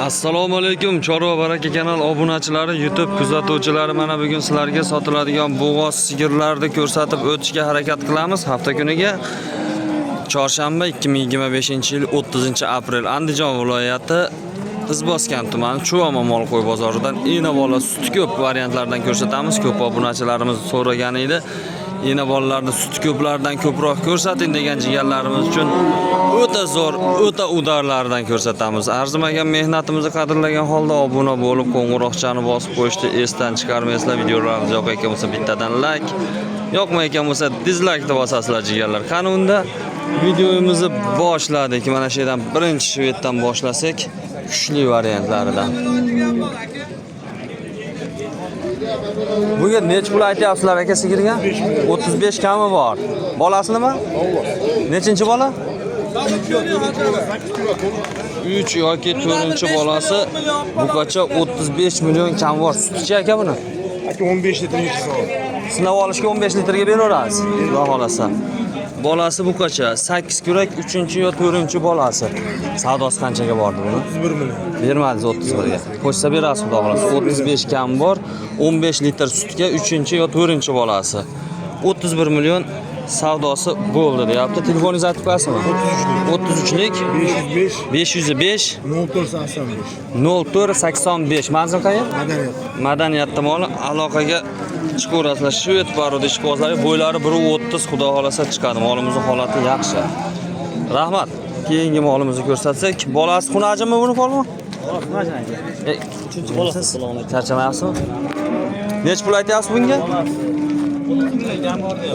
Assalomu alaykum Chorva baraka kanal obunachilari, YouTube kuzatuvchilari, mana bugun sizlarga sotiladigan bo'g'oz sigirlarni ko'rsatib o'tishga harakat qilamiz. Hafta kuniga chorshanba 2025-yil 30-aprel Andijon viloyati Izboskan tumani Chuvama Molqo'y bozoridan ena bola suti ko'p variantlardan ko'rsatamiz. Ko'p obunachilarimiz so'ragan edi. Ena bolalarni suti ko'plardan ko'proq ko'rsating degan jigarlarimiz uchun o'ta zo'r, o'ta udarlardan ko'rsatamiz. Arzimagan mehnatimizni qadrlagan holda obuna bo'lib, qo'ng'iroqchani bosib qo'yishni esdan chiqarmaysizlar. Videolarimiz yoqayotgan bo'lsa bittadan like, yoqmayotgan bo'lsa dislike deb bosasizlar jigarlar. Qani unda videomizni boshladik. Mana shu yerdan birinchi shveddan boshlasak, kuchli variantlaridan. Bugun nech pul aytyapsizlar aka sigirga? 35 kami bor. Bolasimi? Nechinchi bola? 3 yoki 4-bolasi. Bugacha 35 million kam bor. Sutchi aka buni? Aka 15 litr sog'. Sinab olishga 15 litrga beraverasiz. Xudo xolasa. Bolasi bugacha 8 kurak 3-yo 4-bolasi. Savdosi qanchaga bordi buni? 31 million. Bermadingiz 31 ga. Qo'shsa berasiz xudo xolasa. 35 kam bor, 15 litr sutga 3-yo 4-bolasi. 31 million savdosi bo'ldi deyapti. Telefoningizni aytib qo'yasizmi? 33lik 505 0485. Manzil qayer? Madaniyatda moli aloqaga chiqaverasizlar. Shved parodi ishqibozlari bo'ylari 1.30 xudo xolasa chiqadi. Molimizni holati yaxshi. Rahmat. Keyingi molimizni ko'rsatsak, bolasi xunajimi buni polmi? Xunajmi. 3-bolasi. Charchamayapsizmi? Nech pul aytyapsiz bunga?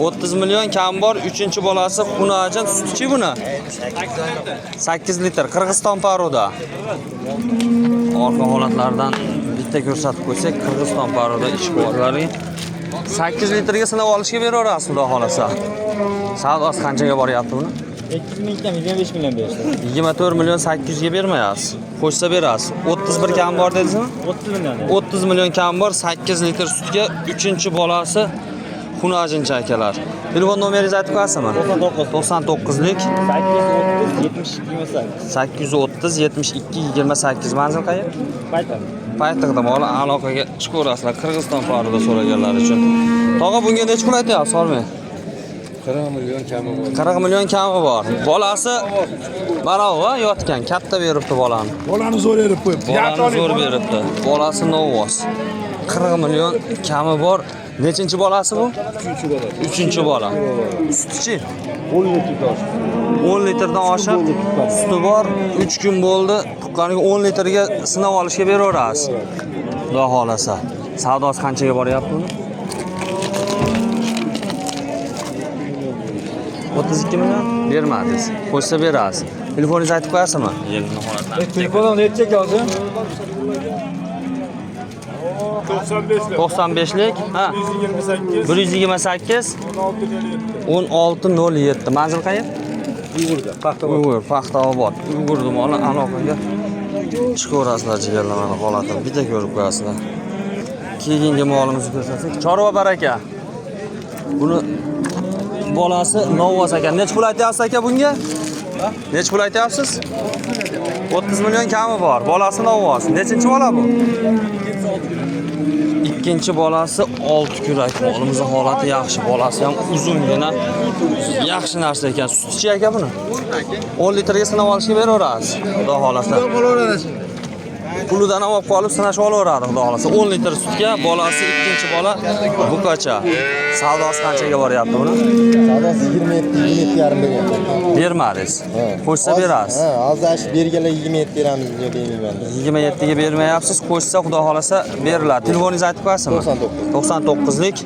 30 million kam bor, 3-bolasi xunajin sutchi buni. 8 litr Qirg'iziston paroda. Orqa holatlardan bitta ko'rsatib qo'ysak, Qirg'iziston paroda ishqibozlari 8 litrga sinab olishga beraverasiz xudo xolasa. Savdosi qanchaga boryapti buni? 2 mingdan 25 million berishdi. 24 million 800 ga bermayapsiz. Qo'shsa berasiz. 31 kam bor dedingizmi? 30 million. 30 million kam bor, 8 litr sutga 3-bolasi xunajincha akalar. Telefon nomeringizni aytib qo'yasizmi? 99lik 830 72 28. Manzil qayer? Paytaqda mol aloqaga chiqaverasizlar. Qirg'iziston parida so'raganlar uchun. Tog'a bunga nech pul aytyapsiz, solmay? 40 million kami bor. 40 million kami bor. Bolasi barobar yotgan, katta beribdi bolani. Bolani zo'r berib qo'yibdi. Bolani zo'r beribdi. Bolasi novvoz. 40 million kami bor. Nechinchi bolasi bu? 3-bola. Sutchi 10 litr. 10 litrdan oshiq suti bor. 3 kun bo'ldi. Tuqqaniga 10 litrga sinab olishga beraverasiz. Xudo xolasa. Savdosi qanchaga boryapti buni? 32 million bermadingiz. Qo'shsa berasiz. Telefoningizni aytib qo'yasizmi? Telefonim necha hozir? 95lik. Ha. 128 1607. Manzil qayer? Uyg'urda. Uyg'ur, Paxtaobod. Uyg'urda mol aloqaga chiqaverasizlar jigarlar mana holatini bitta ko'rib qo'yasizlar. Keyingi molimizni ko'rsatsak, Chorva baraka. Buni bolasi novvoz ekan. Nech pul aytyapsiz aka bunga? Nech pul aytyapsiz? 30 million kami bor. Bolasi novvoz. Nechinchi bola bu? 2-bolasi 6 kurak. Molimizni holati yaxshi. Bolasi ham uzungina. Yaxshi narsa ekan. Sutchi aka buni. 10 litrga sinab olishga beraverasiz. Xudo xolasa. Pulidan olib qolib sinash olaveradi xudo xolasa. 10 litr sutga bolasi 2-bola buqacha. Savdosi qanchaga boryapti buni? Savdosi 27,5 beryapti. Bermadingiz. Qo'shsa berasiz. Ha, hozir berganlar 27 beramiz deb bermayman. 27 ga bermayapsiz. Qo'shsa xudo xolasa beriladi. Telefoningizni aytib qo'yasizmi? 99lik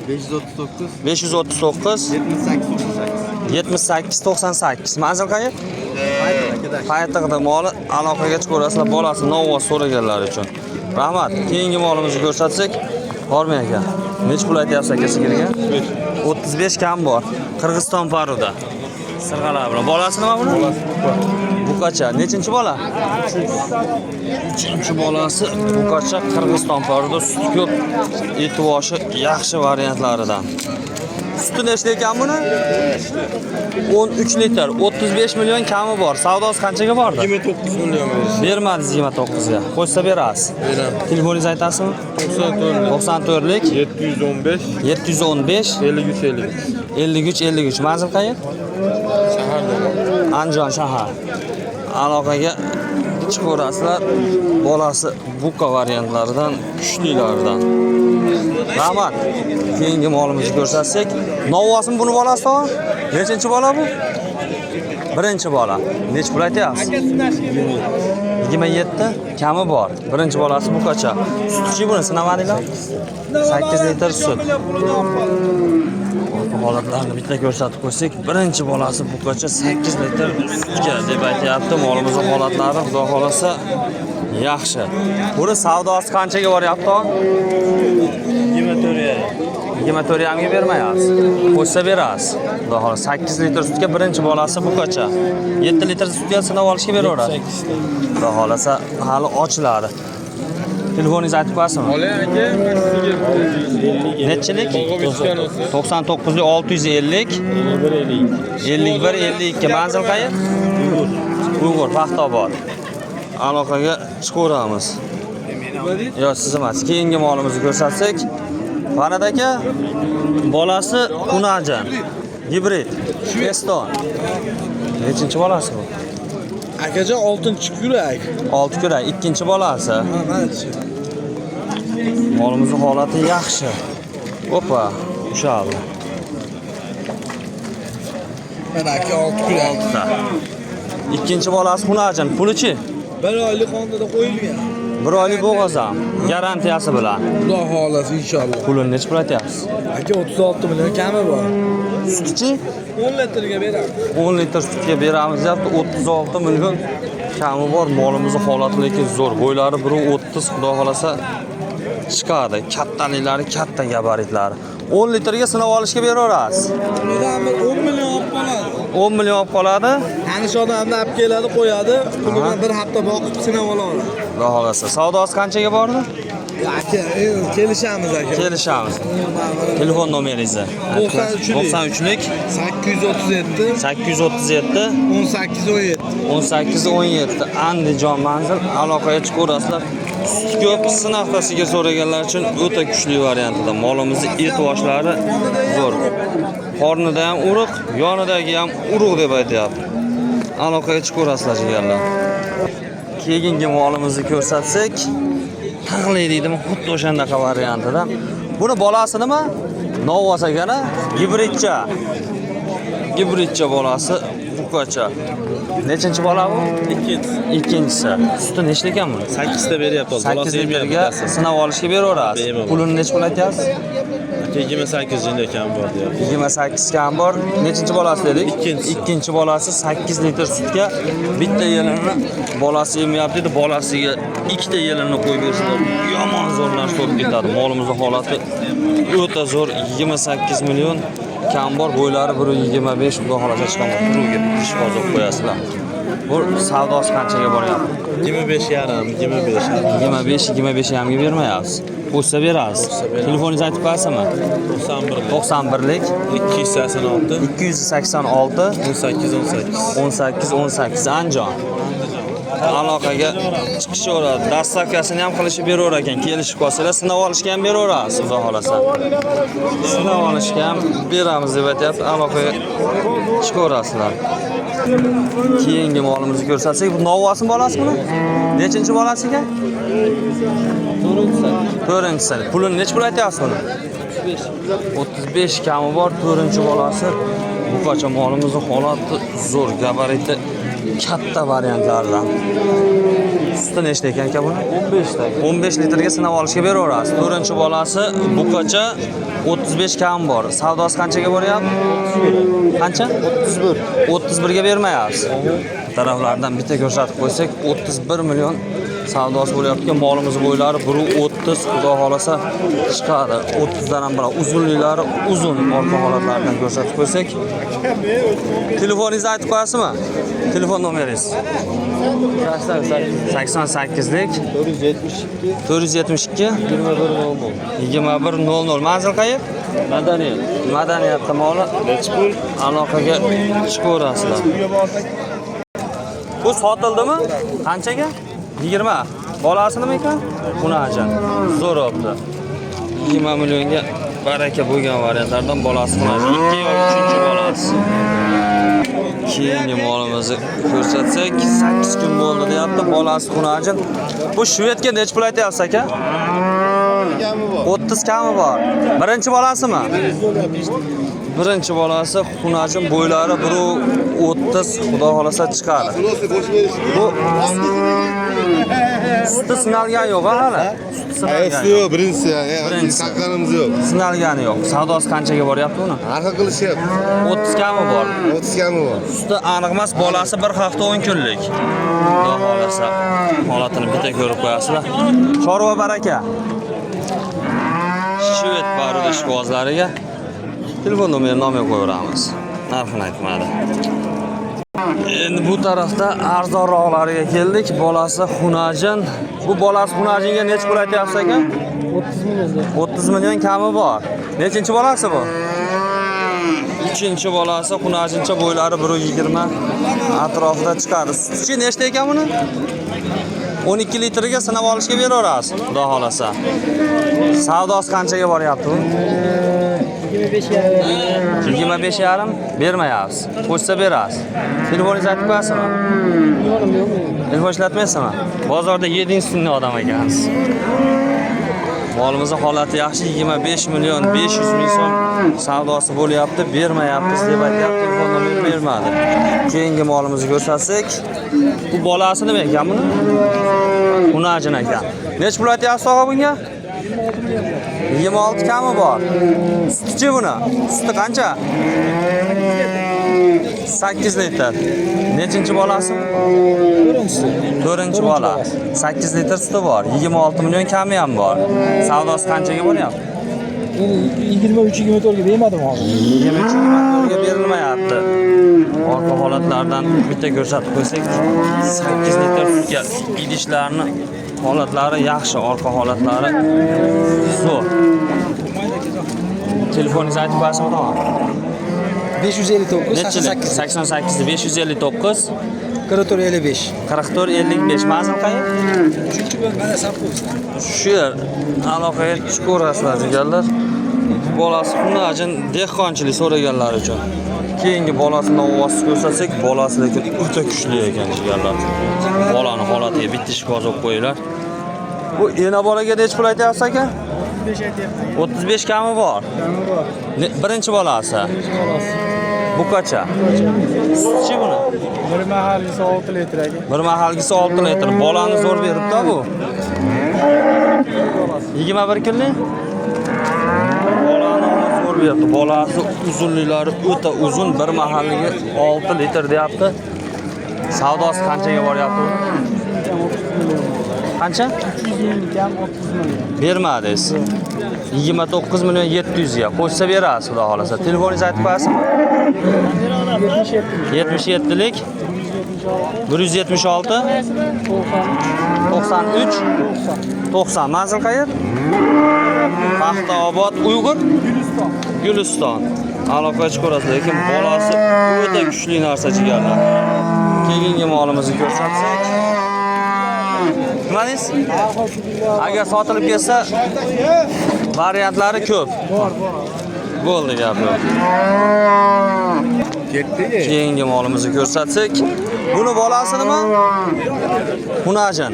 539 78 98. Manzil qayer? Paytaqda moli aloqaga chiqaverasizlar. Bolasi novvoz so'raganlar uchun. Rahmat. Keyingi molimizni ko'rsatsak, Hormay aka. Nech pul aytyapsiz aka sigirga? 35 kam bor. Qirg'iziston paroda. Sirg'alar bilan. Bolasi nima buni? Buqacha. Nechinchi bola? 3-bolasi buqacha Qirg'iziston paroda suti ko'p, eti boshi yaxshi variantlaridan. Suti nechta ekan buni? 13 litr, 35 million kami bor. Savdosi qanchaga bordi? 29 million berish. Bermadi 29 ga. Qo'ysa berasiz. Beraman. Telefoningizni aytasizmi? 94 94lik 715 715 53 53. 53 53. Manzil qayer? Shaharda. Andijon shahar. Aloqaga chiqaverasizlar. Bolasi buka variantlaridan, kuchlilaridan. Rahmat. Keyingi molimizni ko'rsatsak, Novvosmi buni bolasi to'g'ri? Nechinchi bola bu? Birinchi bola. Nech pul aytyapsiz? 27 kami bor. Birinchi bolasi bukacha. Sutchi buni sinamadinglar? 8 litr sut. Holatlarni bitta ko'rsatib qo'ysak, birinchi bolasi bukacha 8 litr sutga deb aytayapti. Molimizning holatlari xudo xolasa yaxshi. Buni savdosi qanchaga boryapti? 24 yamga bermayapsiz. Qo'ysa berasiz. Xudo xolasa 8 litr sutga birinchi bolasi bukacha. 7 litr sutga sinab olishga beraveradi. Xudo xolasa hali ochiladi. Telefoningizni aytib qo'yasizmi? Olay aka, Nechilik? 99 650 51 52. Manzil qayer? Uyg'ur, Paxtaobod. Aloqaga chiqaveramiz. Yo, siz emas. Keyingi molimizni ko'rsatsak, Farad aka bolasi Unajan, gibrid, Eston. Nechinchi bolasi bu? akajon 6-kurak. 6 kurak, ikkinchi bolasi. Molimizning holati yaxshi. Opa, ushaldi. Mana aka 6-kurak. Ikkinchi bolasi Unajan, pulichi? 1 oylik qonunda qo'yilgan. 1 oylik bo'g'azam, garantiyasi bilan. Xudo xolasa inshaalloh. Pulini nech pul aytyapsiz? Aka 36 million kami bor. Sutchi 10 litrga beramiz. 10 litr sutga beramiz deyapti. 36 million kami bor. Molimizning holati lekin zo'r. Bo'ylari 1.30 xudo xolasa chiqadi. Kattaliklari, katta gabaritlari. 10 litrga sinab olishga beraverasiz. 10 million olib qoladi. 10 million olib qoladi. Tanish odamni olib keladi, qo'yadi. Pulini bir hafta boqib sinab oladi. Xudo xolasa. Savdosi qanchaga bordi? Aka, kelishamiz aka. Kelishamiz. Telefon nomeringizni. 93lik 837 837 18 17. 18 17 Andijon manzil. Aloqaga chiqaverasizlar. Sut ko'p sinaqtasiga so'raganlar uchun o'ta kuchli variantida. Molimizning et boshlari zo'r. Qornida ham urug', yonidagi ham urug' deb aytayapti. Aloqaga chiqaverasizlar jigarlar. Keyingi molimizni ko'rsatsak, tag'li deydimi, xuddi o'shandaqa variantida. Buni bolasi nima? Novvos ekana, gibridcha. Gibridcha bolasi bukacha. Nechinchi bola bu? Ikkinchisi. Suti nechta ekan buni? 8 ta beryapti. 8 litrga sinab olishga beraverasiz. Pulini nech pul aytyapsiz? 28 yil ekan bor deyapti. 28 kam bor. Nechinchi bolasi dedik? Ikkinchi bolasi 8 litr sutga bitta yelini bolasi yemayapti dedi. Bolasiga ikkita yelini qo'yib bersalar, yomon zo'rlashib o'tib ketadi. Molimizning holati o'ta zo'r. 28 million kam bor. Bo'ylari 1.25 xudo xolasa chiqaman. Turuvga ish qozib qo'yasizlar. Bu savdosi qanchaga boryapti? 25 yarim, 25 yamga bermayapsiz. Qo'ysa berasiz. Telefoningizni aytib qo'yasizmi? 91lik 286 286 18 18 Andijon. Aloqaga chiqishaveradi. Dastavkasini ham qilishib beraverar ekan. Kelishib qolsalar, sinab olishga ham beraverasiz, xudo xolasa. Sinab olishga ham beramiz deb aytayapti. Aloqaga chiqaverasizlar. Keyingi molimizni ko'rsatsak, bu Novvosmi bolasi buni? Nechinchi bolasi ekan? 4-chi. Pulini nech pul aytyapsiz buni? 35 kami bor, 4-chi bolasi. Bu qacha molimizning holati zo'r, gabariti katta variantlardan. Suti nechta ekan aka buni? 15 ta. 15 litrga sinab olishga beraverasiz. 4-chi bolasi bukacha 35 kam bor. Savdosi qanchaga boryapti? Qancha? 31. 31 ga bermayapsiz. Taraflardan bitta ko'rsatib qo'ysak, 31 million savdosi bo'lyapti. Molimiz bo'ylari 1.30 xudo xolasa chiqadi. 30 dan ham biroq uzunliklari uzun orqa holatlardan ko'rsatib qo'ysak. Telefoningizni aytib qo'yasizmi? Telefon nomeringiz. 88lik 472 472 2100. 2100. Manzil qayer? Madaniyatda moli nechi pul? Aloqaga chiqaverasizlar. Bu sotildimi? Qanchaga? 20. Bolasi nima ekan? Xunajan. Zo'r olibdi. 20 millionga baraka bo'lgan variantlardan bolasi xunajan. 2 yoki 3-chi bolasi. Keyingi molimizni ko'rsatsak, 8 kun bo'ldi deyapti, bolasi xunajan. Bu shvedga necha pul aytyapsiz aka? 30 kami bor. Birinchi bolasimi? Birinchi bolasi xunajin, bo'ylari 1.30, xudo xolasa chiqadi. Bu suti sinalgan yo'q hali. Aysi yo'q, birinchisi. Birinchisi. Saqlanimiz yo'q. Sinalgani yo'q. Savdosi qanchaga boryapti uni? Narxi qilishyapti. 30 kami bor. 30 kami bor. Suti aniq emas, bolasi 1 hafta 10 kunlik. Xudo xolasa holatini bitta ko'rib qo'yasizlar. Chorva baraka. Shved barida ishqibozlariga telefon nomerini nomini qo'yamiz. Narxini aytmadi. Endi bu tarafda arzonroqlariga keldik. Bolasi xunajin. Bu bolasi xunajinga necha pul aytyapsiz aka? 30 million. 30 million kami bor. Nechinchi bolasi bu? 3-chi bolasi xunajincha, bo'ylari 1.20 atrofida chiqadi. Sutichi nechta ekan buni? 12 litrga sinab olishga beraverasiz, xudo xolasa. Savdosi qanchaga boryapti bu? 25,5 bermayapsiz. Qo'shsa berasiz. Telefoningizni aytib qo'yasizmi? Telefon ishlatmaysizmi? Bozorda 7-sinni odam ekansiz. Molimizning holati yaxshi, 25 million 500 ming so'm savdosi bo'lyapti, bermayapmiz deb aytyapti, telefon nomerini bermadi. Keyingi molimizni ko'rsatsak, bu bolasi nima ekan buni? Xunajin ekan. Nech pul aytyapsiz og'a bunga? 26 kami bor. Sutichi buni? Suti qancha? 8 litr. Nechinchi bolasi? 4-chi bola. 8 litr suti bor. 26 million kami ham bor. Savdosi qanchaga bo'lyapti? 23-24 ga bermadim hozir. 23-24 ga berilmayapti. Orqa holatlardan bitta ko'rsatib qo'ysak, 8 litr sutga idishlarni holatlari yaxshi, orqa holatlari zo'r. Telefoningizni aytib qo'yasizmi? 559 88 559 4455. 4455 manzil qayer? 3-chi bo'lib mana sap Shu yer aloqaga chiqaverasizlar deganlar. Bolasi xunajin dehqonchilik so'raganlar uchun. Keyingi bolasini ovoz ko'rsatsak, bolasi lekin o'ta kuchli ekan deganlar. Bolani holatiga bitta ishqoz olib qo'yinglar. Bu ena bolaga necha pul aytyapsiz aka? 35 kami bor. Birinchi bolasi. Bu qancha? Sutchi buni? Bir mahalgisi 6 litr aka. Bir mahalgisi 6 litr. Bolani zo'r beribdi bu. 21 kunlik. Bolani zo'r beribdi. Bolasi uzunliklari o'ta uzun, bir mahalliga 6 litr deyapti. Savdosi qanchaga boryapti bu? Qancha? 320 kam 30 million. Bermadingiz. 29 million 700 ga qo'shsa berasiz, xudo xolasa. Telefoningizni aytib qo'yasizmi? 77lik 176 93 90. Manzil qayer? Paxtaobod, Uyg'ur, Guliston. Aloqa chiqarasiz, lekin bolasi o'ta kuchli narsa chiqardi. Keyingi molimizni ko'rsatsak. Nima deysiz? Agar sotilib ketsa, variantlari ko'p. Bo'ldi gap yo'q. Keyingi molimizni ko'rsatsak, buni bolasi nima? Xunajin.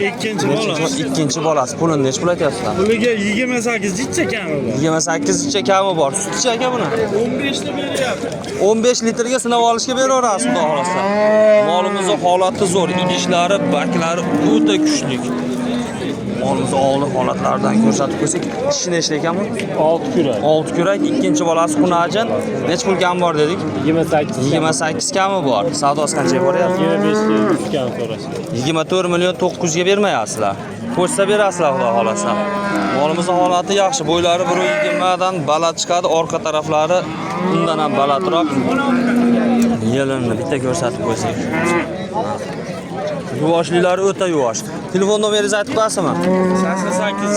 Ikkinchi bolasi. Pulini nech pul aytyapsizlar? Puliga 28 jicha kami bor. 28 jicha kami bor. Sutichi aka buni? 15 ta beryapti. 15 litrga sinab olishga beraverasiz, xudo xolasa. Molimizning holati zo'r, idishlari, baklari o'ta kuchli. Molimizni oldi holatlaridan ko'rsatib qo'ysak, ishi nechta ekan bu? 6 kurak. 6 kurak, ikkinchi bolasi xunajin. Nech pul kam bor dedik? 28 kami bor. Savdosi qanchaga boryapti? 25 kam so'rash. 24 million 900 ga bermayapsizlar. Qo'shsa berasizlar, xudo xolasa. Molimizning holati yaxshi, bo'ylari 1.20 dan baland chiqadi, orqa taraflari undan ham balandroq. Yelinni bitta ko'rsatib qo'ysak. Yuvoshlilari o'ta yuvosh. Telefon nomeringizni aytib qo'yasizmi?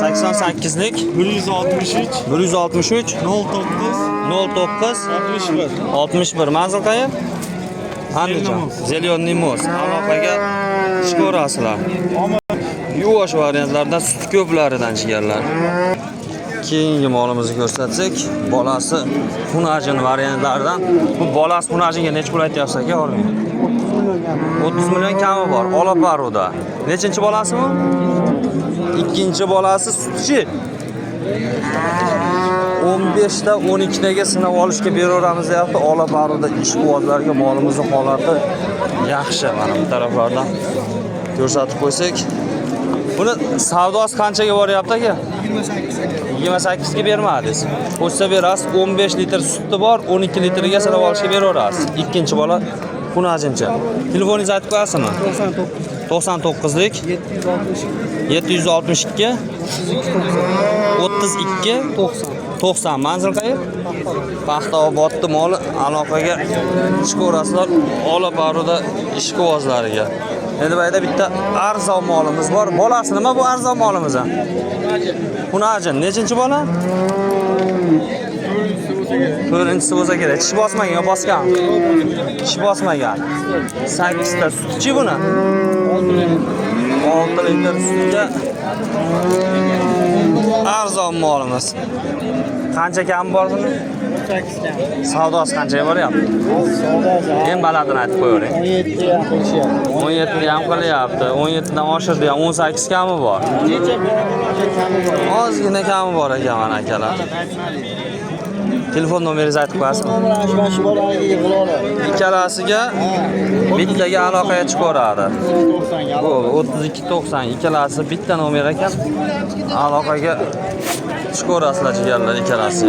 88lik 163 163 09 61 manzil qayer? Andijon. Zelyonniy most. Aloqaga chiqaverasizlar. Yuvosh variantlardan sut ko'plaridan chiqarlar. Keyingi molimizni ko'rsatsak, bolasi xunajin variantlaridan. Bu bolasi xunajinga necha pul aytyapsiz aka, o'rning? 30 million kami bor. Olaparuda. Nechinchi bolasi bu? Ikkinchi bolasi sutchi. 15 ta 12 taga sinab olishga beraveramiz deyapti. Olaparuda ishqibozlarga molimizning holati yaxshi. Mana bu taraflardan ko'rsatib qo'ysak. Buni savdosi qanchaga boryapti aka? 28 ga bermadingiz. Qo'shsa berasiz, 15 litr suti bor, 12 litrga sinab olishga beraverasiz. Ikkinchi bola xunajincha. Telefoningizni aytib qo'yasizmi? 99lik 762 32 90 manzil qayer? Paxtaobodda moli aloqaga chiqaverasizlar. Olaparuda ishqibozlariga. Endi bu yerda bitta arzon molimiz bor. Bolasi nima bu arzon molimiz? Xunajin nechinchi bola? To'rtinchisi bo'lsa kerak. Tish bosmagan yo bosgan? Tish bosmagan. 8 ta sutchi buni. 6 litr sutga arzon molimiz. Qancha kam bor buni? 8 kam. Savdosi qanchaga boryapti? Savdosi Men balandini aytib qo'yavering. 17 ham qilishyapti. 17 ni ham qilyapti. 17 dan oshirdi ham 18 kami bor. Necha kami bor? Ozgina kami bor ekan mana akalar. Telefon nomeringizni aytib qo'yasizmi? Nomeri mana shu bolalarga bo'ladi. Ikkalasiga bittaga aloqaga chiqaveradi. 90 Bu 3290 ikkalasi bitta nomer ekan. Aloqaga chiqaverasizlar jigarlar ikkalasi.